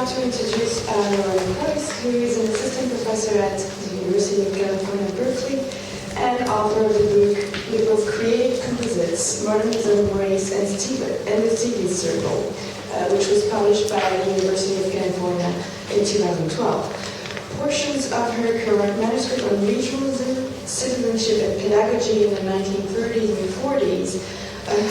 to introduce Kroiz, who is an assistant professor at the University of California, Berkeley, and author of the book Create Composites, Modernism, Race, and the Stevie Circle, which was published by the University of California in 2012. Portions of her current manuscript on regionalism, citizenship, and pedagogy in the 1930s and 40s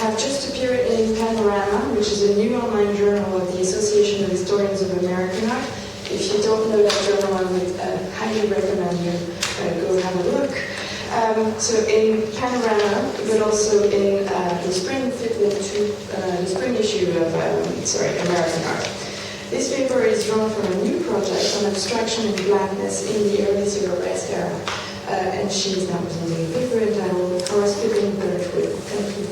have just appeared in Panorama, which is a new online journal of the Association of Historians of American Art. If you don't know that journal, I would highly recommend you go have a look. So in Panorama, but also in the spring issue of American Art. This paper is drawn from a new project on abstraction and blackness in the early civil rights era. And she is now presenting a paper entitled Horace, Pippin, Birchwood. Thank you.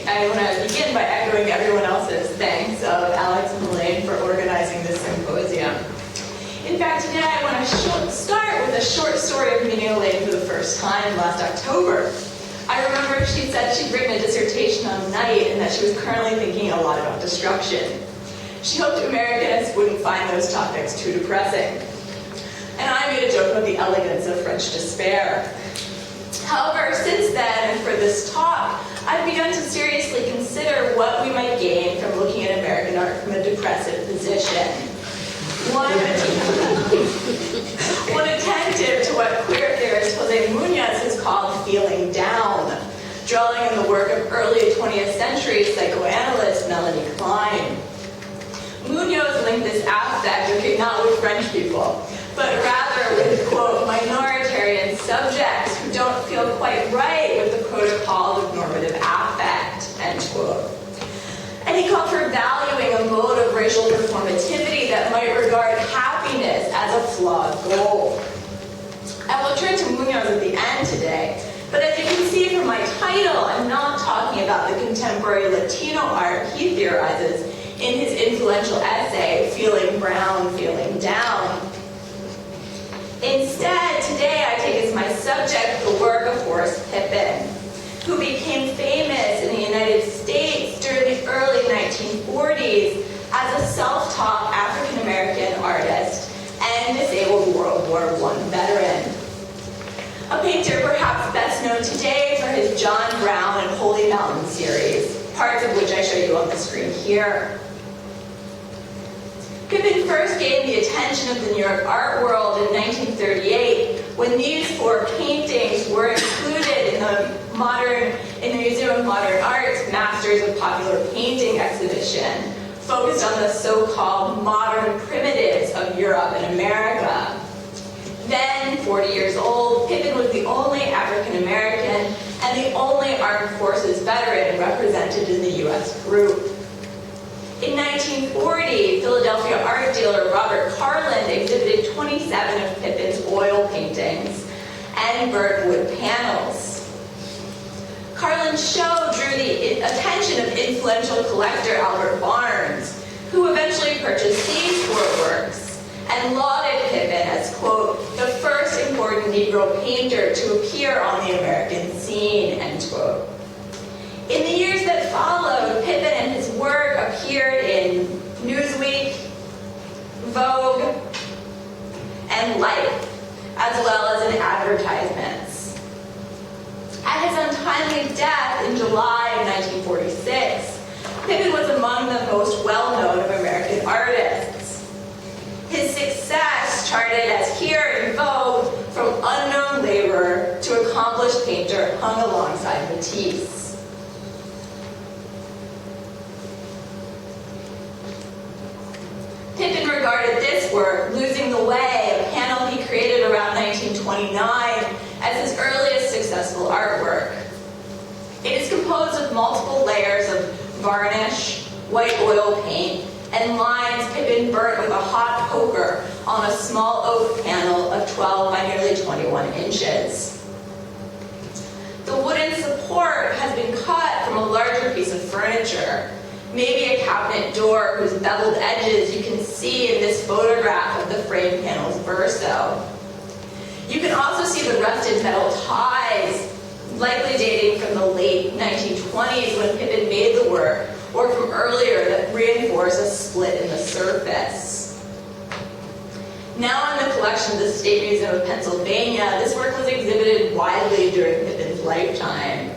I want to begin by echoing everyone else's thanks of Alex and Elaine for organizing this symposium. In fact, today I want to start with a short story of meeting Elaine for the first time last October. I remember she said she'd written a dissertation on night and that she was currently thinking a lot about destruction. She hoped Americans wouldn't find those topics too depressing. And I made a joke about the elegance of French despair. However, since then, and for this talk, I've begun to seriously consider what we might gain from looking at American art from a depressive position. One attentive to what queer theorist Jose Munoz has called feeling down, drawing on the work of early 20th century psychoanalyst Melanie Klein. Munoz linked this aspect, okay, not with French people, but rather with, quote, minoritarian subjects who don't feel quite right with the protocols of normative affect, end quote. And he called for valuing a mode of racial performativity that might regard happiness as a flawed goal. I will turn to Munoz at the end today, but as you can see from my title, I'm not talking about the contemporary Latino art he theorizes in his influential essay, Feeling Brown, Feeling Down. Instead, today I take as my subject the work of Horace Pippin, who became famous in the United States during the early 1940s as a self-taught African-American artist and disabled World War I veteran. A painter perhaps best known today for his John Brown and Holy Mountain series, parts of which I show you on the screen here. Pippin first gained the attention of the New York art world in 1938 when these four paintings were included in the Museum of Modern Art's Masters of Popular Painting exhibition, focused on the so-called modern primitives of Europe and America. Then, 40 years old, Pippin was the only African American and the only armed forces veteran represented in the U.S. group. In 1940, Philadelphia art dealer Robert Carland exhibited 27 of Pippin's oil paintings and burnt wood panels. Carland's show drew the attention of influential collector Albert Barnes, who eventually purchased these four works and lauded Pippin as, quote, the first important Negro painter to appear on the American scene, end quote. In the years that followed, Pippin and his work appeared in Newsweek, Vogue, and Life, as well as in advertisements. At his untimely death in July of 1946, Pippin was among the most well-known of American artists. His success charted as here in Vogue, from unknown laborer to accomplished painter hung alongside Matisse. Pippin regarded this work, Losing the Way, a panel he created around 1929, as his earliest successful artwork. It is composed of multiple layers of varnish, white oil paint, and lines Pippin burnt with a hot poker on a small oak panel of 12 by nearly 21 inches. The wooden support has been cut from a larger piece of furniture, Maybe a cabinet door whose beveled edges you can see in this photograph of the frame panel's verso. You can also see the rusted metal ties, likely dating from the late 1920s when Pippin made the work, or from earlier that reinforce a split in the surface. Now in the collection of the State Museum of Pennsylvania, this work was exhibited widely during Pippin's lifetime.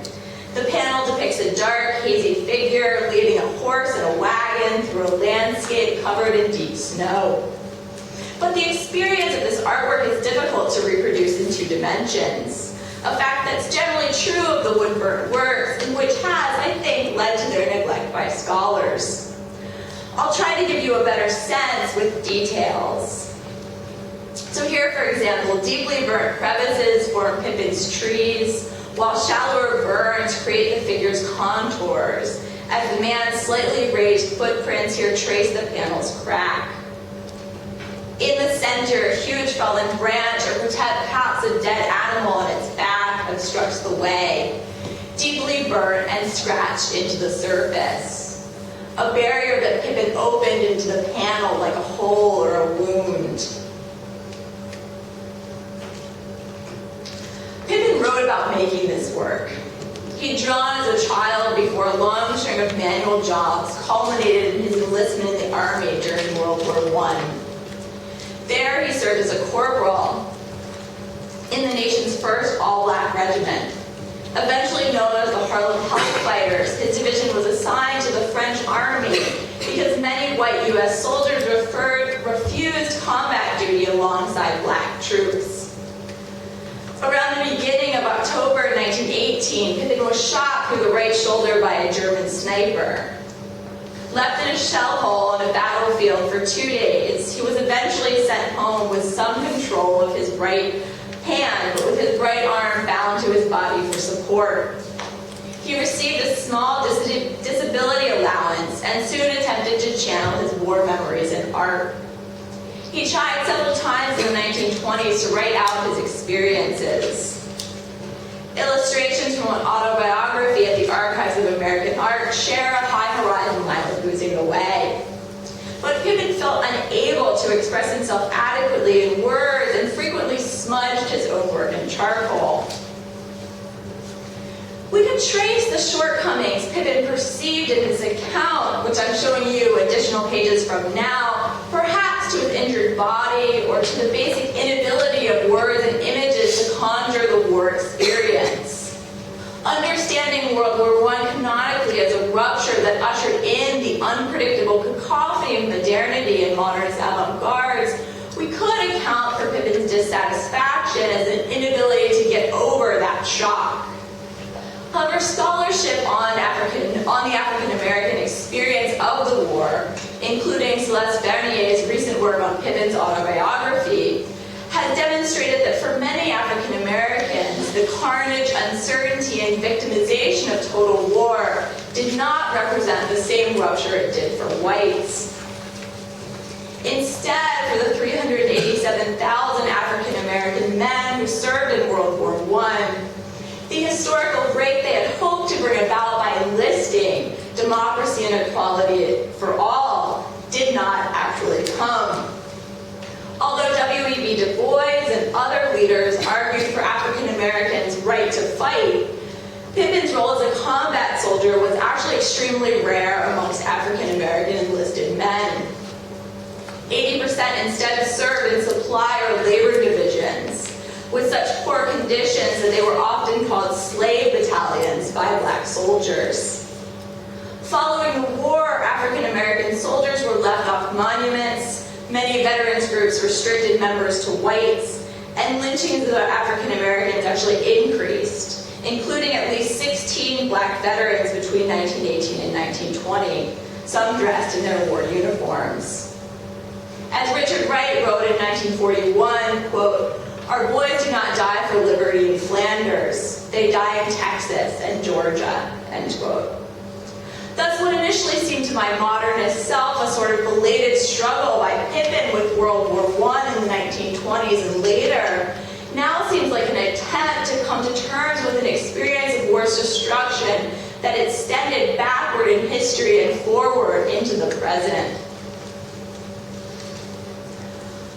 The panel depicts a dark, hazy figure leading a horse and a wagon through a landscape covered in deep snow. But the experience of this artwork is difficult to reproduce in 2 dimensions, a fact that's generally true of the wood-burnt works, and which has, I think, led to their neglect by scholars. I'll try to give you a better sense with details. So here, for example, deeply burnt crevices form Pippin's trees, while shallower burns create the figure's contours, as the man's slightly raised footprints here trace the panel's crack. In the center, a huge fallen branch or perhaps a dead animal on its back obstructs the way, deeply burnt and scratched into the surface. A barrier that Pippin opened into the panel like a hole or a wound. Pippin wrote about making this work. He'd drawn as a child before a long string of manual jobs culminated in his enlistment in the army during World War I. There he served as a corporal in the nation's first all-black regiment. Eventually known as the Harlem Health Fighters, his division was assigned to the French army because many white U.S. soldiers refused combat duty alongside black troops. Around the beginning of October 1918, Pippin was shot through the right shoulder by a German sniper. Left in a shell hole on a battlefield for 2 days, he was eventually sent home with some control of his right hand, but with his right arm bound to his body for support. He received a small disability allowance and soon attempted to channel his war memories in art. He tried several times in the 1920s to write out his experiences. Illustrations from an autobiography at the Archives of American Art share a high horizon line of losing away. But Pippin felt unable to express himself adequately in words and frequently smudged his own work in charcoal. We can trace the shortcomings Pippin perceived in his account, which I'm showing you additional pages from now, perhaps to his injured body or to the basic inability of words and images to conjure the war experience. Understanding World War I canonically as a rupture that ushered in the unpredictable cacophony of modernity and modernist avant-gardes, we could account for Pippin's dissatisfaction as an inability to get over that shock. However, scholarship on the African-American experience of the war, including Celeste Vernier's recent work on Pippin's autobiography, has demonstrated that for many African Americans, the carnage, uncertainty, and victimization of total war did not represent the same rupture it did for whites. Instead, for the 387,000 African American men who served in World War I, the historical break they had hoped to bring about by enlisting democracy and equality for all did not actually come. Although W.E.B. Du Bois and other leaders argued for African Americans' right to fight, Pippin's role as a combat soldier was actually extremely rare amongst African American enlisted men. 80% instead served in supply or labor divisions, with such poor conditions that they were often called slave battalions by black soldiers. Following the war, African American soldiers were left off monuments, many veterans groups restricted members to whites, and lynchings of African Americans actually increased, including at least 16 black veterans between 1918 and 1920, some dressed in their war uniforms. As Richard Wright wrote in 1941, quote, "Our boys do not die for liberty in Flanders. They die in Texas and Georgia," end quote. Thus, what initially seemed to my modernist self a sort of belated struggle by Pippin with World War I in the 1920s and later, now seems like an attempt to come to terms with an experience of war's destruction that extended backward in history and forward into the present.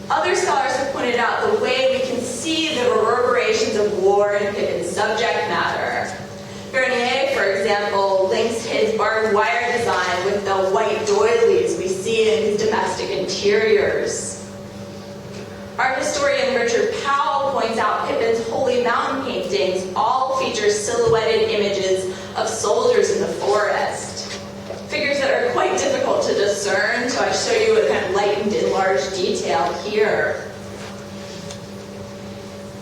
Other scholars have pointed out the way we can see the reverberations of war in Pippin's subject matter. Bernier, for example, links his barbed wire design with the white doilies we see in his domestic interiors. Art historian Richard Powell points out Pippin's Holy Mountain paintings all feature silhouetted images of soldiers in the forest. Figures that are quite difficult to discern, so I show you a kind of lightened, enlarged detail here.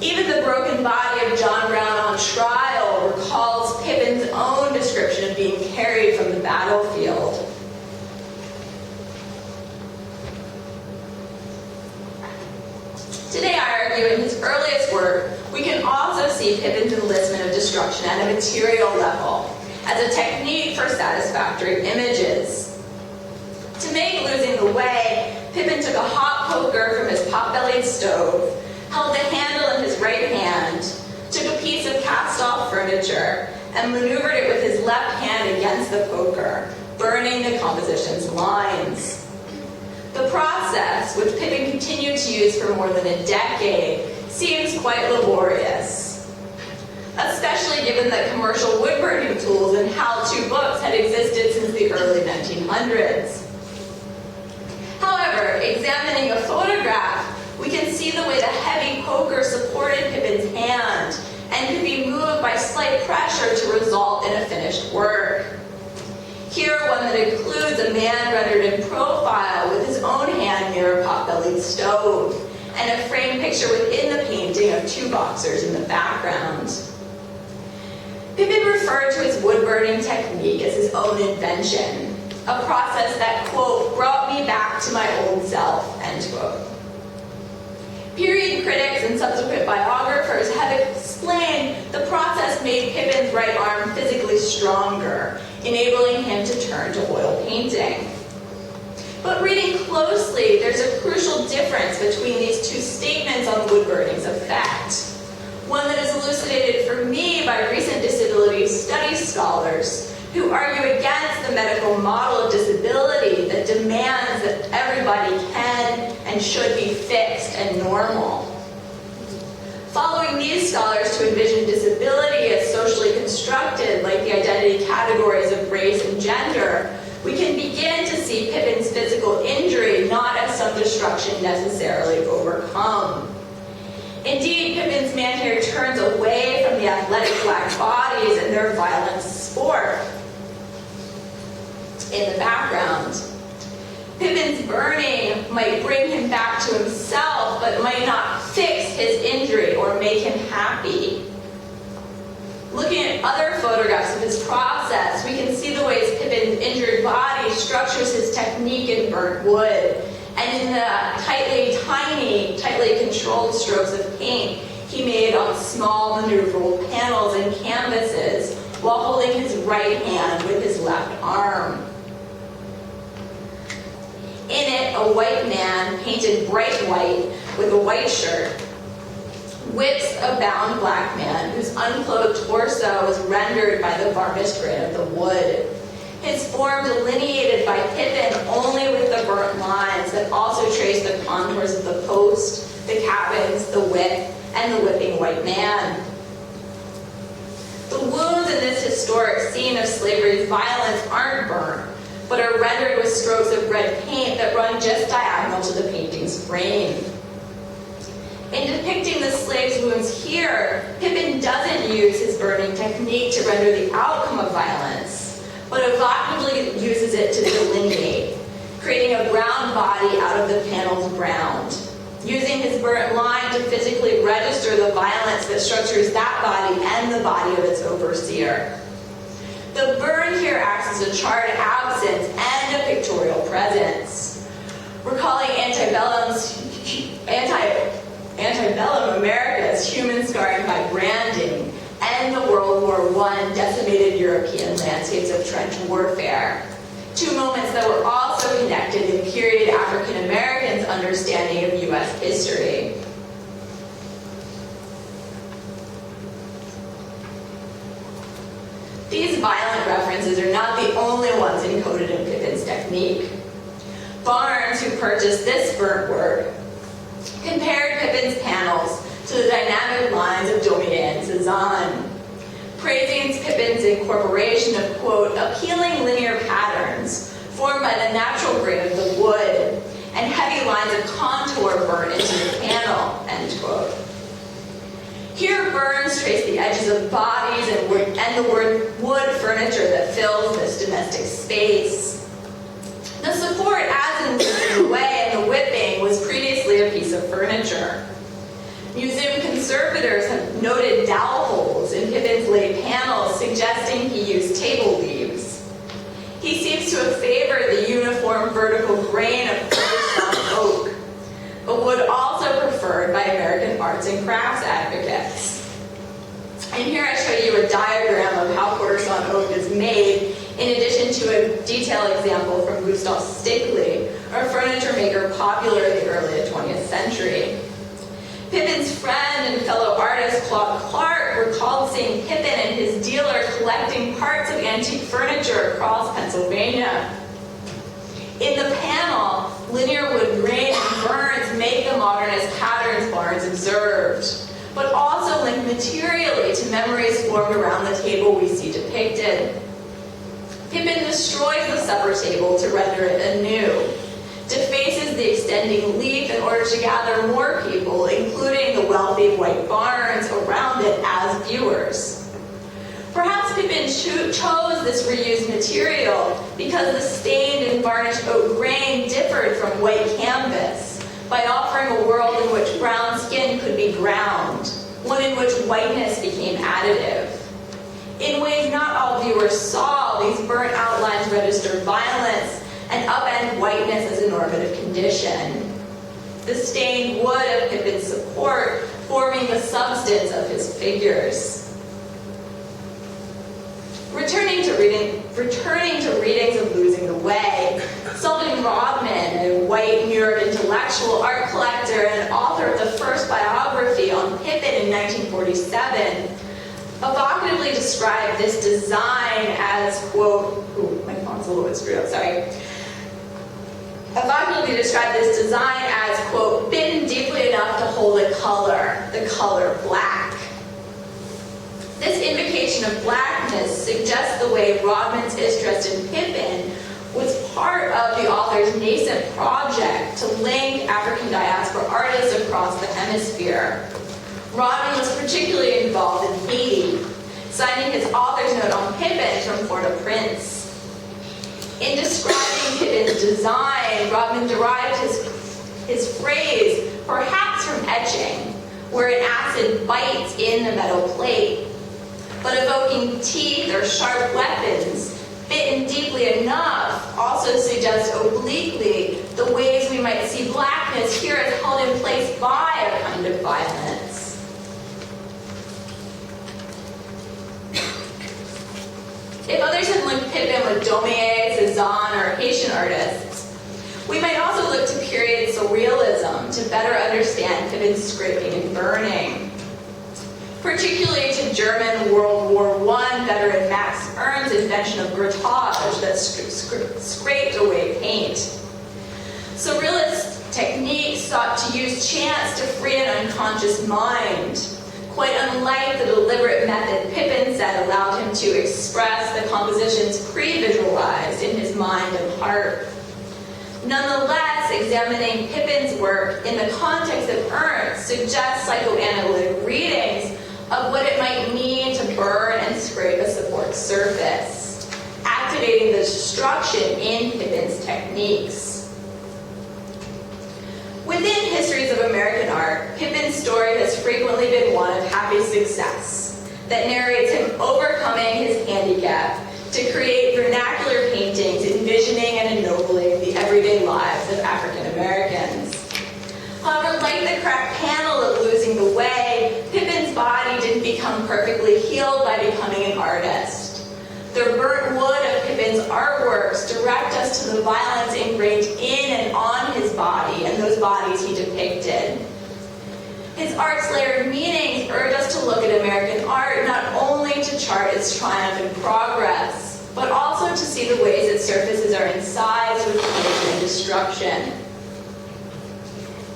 Even the broken body of John Brown on trial recalls Pippin's own description of being carried from the battlefield. Today, I argue, in his earliest work, we can also see Pippin's enlistment of destruction at a material level, as a technique for satisfactory images. To make losing the way, Pippin took a hot poker from his pot-bellied stove, held the handle in his right hand, took a piece of cast-off furniture, and maneuvered it with his left hand against the poker, burning the composition's lines. The process, which Pippin continued to use for more than a decade, seems quite laborious, especially given that commercial woodburning tools and how-to books had existed since the early 1900s. However, examining a photograph, we can see the way the heavy poker supported Pippin's hand and could be moved by slight pressure to result in a finished work. Here, one that includes a man rendered in profile with his own hand near a pot-bellied stove, and a framed picture within the painting of two boxers in the background. Pippin referred to his woodburning technique as his own invention, a process that, quote, brought me back to my old self, end quote. Period critics and subsequent biographers have explained the process made Pippin's right arm physically stronger, enabling him to turn to oil painting. But reading closely, there's a crucial difference between these two statements on woodburning's effect. One that is elucidated for me by recent disability studies scholars who argue against the medical model of disability that demands that everybody can and should be fixed and normal. Following these scholars to envision disability as socially constructed, like the identity categories of race and gender, we can begin to see Pippin's physical injury not as some destruction necessarily overcome. Indeed, Pippin's man here turns away from the athletic black bodies and their violent sport. In the background, Pippin's burning might bring him back to himself, but might not fix his injury or make him happy. Looking at other photographs of his process, we can see the ways Pippin's injured body structures his technique in burnt wood, and in the tightly controlled strokes of paint he made on small maneuverable panels and canvases while holding his right hand with his left arm. In it, a white man, painted bright white with a white shirt, whips a bound black man whose unclothed torso is rendered by the varnished grain of the wood. His form delineated by Pippin only with the burnt lines that also trace the contours of the post, the cabins, the whip, and the whipping white man. The wounds in this historic scene of slavery's violence aren't burnt, but are rendered with strokes of red paint that run just diagonal to the painting's frame. In depicting the slave's wounds here, Pippin doesn't use his burning technique to render the outcome of violence, but evocatively uses it to delineate, creating a brown body out of the panel's ground, using his burnt line to physically register the violence that structures that body and the body of its overseer. The burn here acts as a charred absence and a pictorial presence, recalling antebellum America's human scarring by branding and the World War I decimated European landscapes of trench warfare, two moments that were also connected in period African Americans' understanding of U.S. history. These violent references are not the only ones in technique. Barnes, who purchased this burnt work, compared Pippin's panels to the dynamic lines of Daumier and Cezanne, praising Pippin's incorporation of, quote, appealing linear patterns formed by the natural grain of the wood and heavy lines of contour burnt into the panel, end quote. Here, Burns traced the edges of bodies and the wood furniture that fills this domestic space. The support, as in Losing the Way and the whipping, was previously a piece of furniture. Museum conservators have noted dowel holes in Pippin's late panels, suggesting he used table leaves. He seems to have favored the uniform vertical grain of Kroiz oak, a wood also preferred by American arts and crafts advocates. And here I show you a diagram of how quarter-sawn oak is made, in addition to a detailed example from Gustav Stickley, a furniture maker popular in the early 20th century. Pippin's friend and fellow artist Claude Clark recalled seeing Pippin and his dealer collecting parts of antique furniture across Pennsylvania. In the panel, linear wood grain and burns make the modernist patterns Barnes observed, but also link materially to memories formed around the table we see depicted. Pippin destroys the supper table to render it anew, defaces the extending leaf in order to gather more people, including the wealthy white Barnes, around it as viewers. Perhaps Pippin chose this reused material because the stained and varnished oak grain differed from white canvas by offering a world in which brown skin could be ground, one in which whiteness became additive. In ways not all viewers saw, these burnt outlines registered violence and upend whiteness as a normative condition. The stained wood of Pippin's support forming the substance of his figures. Returning to readings of Losing the Way, Selden Rodman, a white New York intellectual, art collector, and author of the first biography on Pippin in 1947, evocatively described this design as, quote, my font's a little bit screwed up, sorry. Evocatively described this design as, quote, bitten deeply enough to hold a color, the color black. This invocation of blackness suggests the way Rodman's interest in Pippin was part of the author's nascent project to link African diaspora artists across the hemisphere. Rodman was particularly involved in Haiti, signing his author's note on Pippin from Port-au-Prince. In describing Pippin's design, Rodman derived his phrase, perhaps from etching, where an acid bites in the metal plate, but evoking teeth or sharp weapons, bitten deeply enough, also suggests obliquely the ways we might see blackness here as held in place by a kind of violence. If others had linked Pippin with Daumier, Cezanne, or Haitian artists, we might also look to period surrealism to better understand Pippin's scraping and burning. Particularly to German World War I veteran Max Ernst's invention of grattage that scraped away paint. Surrealist techniques sought to use chance to free an unconscious mind, quite unlike the deliberate method Pippin said allowed him to express the compositions pre-visualized in his mind and heart. Nonetheless, examining Pippin's work in the context of Ernst suggests psychoanalytic readings of what it might mean to burn and scrape a support surface, activating the destruction in Pippin's techniques. Within histories of American art, Pippin's story has frequently been one of happy success that narrates him overcoming his handicap to create vernacular paintings envisioning and ennobling the everyday lives of African Americans. However, like the cracked panel of Losing the Way, Pippin's body didn't become perfectly healed by becoming an artist. The burnt wood of Pippin's artworks direct us to the violence ingrained in and on his body and those bodies he depicted. His art's layered meanings urge us to look at American art not only to chart its triumph and progress, but also to see the ways its surfaces are incised destruction.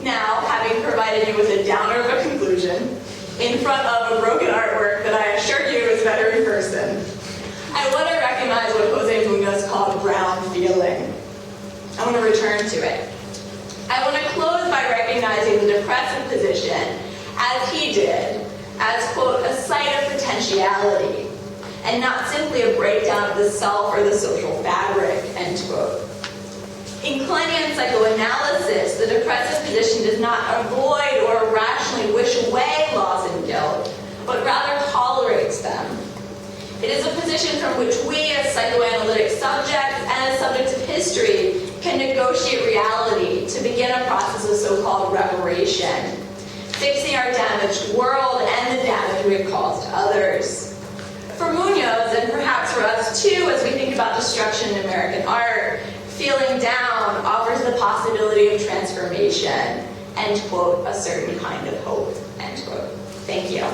Now, having provided you with a downer of a conclusion, in front of a broken artwork that I assure you is better in person, I want to recognize what Jose Munoz called ground feeling. I want to return to it. I want to close by recognizing the depressive position, as he did, as, quote, a site of potentiality, and not simply a breakdown of the self or the social fabric, end quote. In Kleinian psychoanalysis, the depressive position does not avoid or rationally wish away loss and guilt, but rather tolerates them. It is a position from which we, as psychoanalytic subjects and as subjects of history, can negotiate reality to begin a process of so-called reparation, fixing our damaged world and the damage we have caused others. For Munoz, and perhaps for us too, as we think about destruction in American art, feeling down offers the possibility of transformation, end quote, a certain kind of hope, end quote. Thank you.